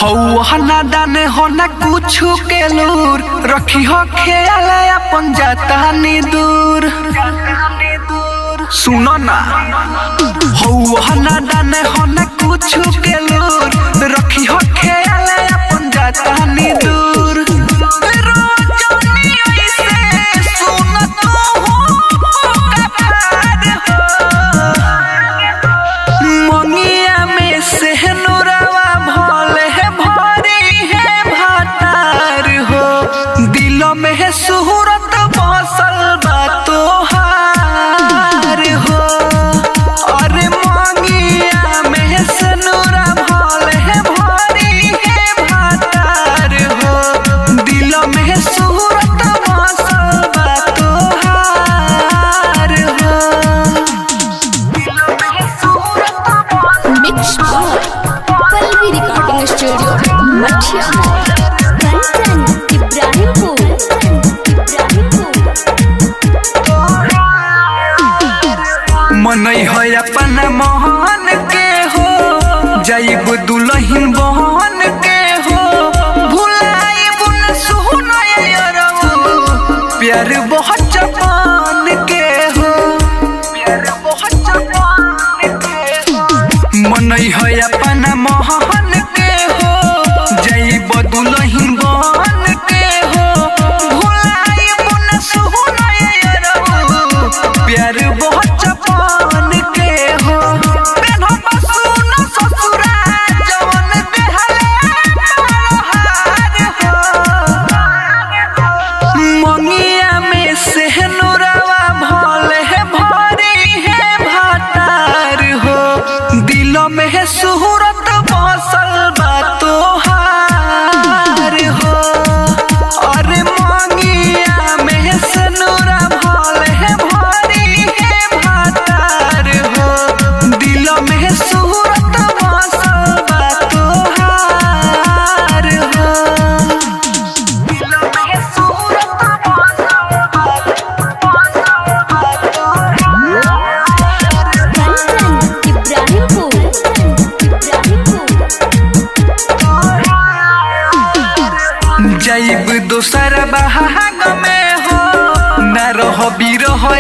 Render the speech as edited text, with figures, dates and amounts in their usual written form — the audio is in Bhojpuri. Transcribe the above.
हौना दाने हो ना कुछ के लूर रखी हो ख्याल अपन जाता नी दूर। सुनो ना हौना दाने हो ना कुछ के लूर रखी हो ख्याल अपन जाता नी दूर। में सूरत बसल बा तोहार हो अरे मांगिया में सनूरा भले है भरी है भातार हो दिल में सूरत बसल बा तोहार हो दिल में सूरत मिक्स पल्लवी रिकॉर्डिंग स्टूडियो मठिया मनई है अपन मोहन के हो जाइब दुल्हन बहन के हो भुलाइब न सुनयरऊ प्यार बहुत जवान के हो प्यार बहुत जवान के हो। मनई है अपन मोहन के हो जाइब दुल्हन बहन के हो भुलाइब न सुनयरऊ प्यार बहुत में सूरत बसल बा तोहार हो अरे मांगिया में सनूरा भले है भरी है भातार हो दिल में सूरत बसल बा तोहार हो दिल में सूरत बसल जाइब दोसर बहाग में हो न रह बीर हो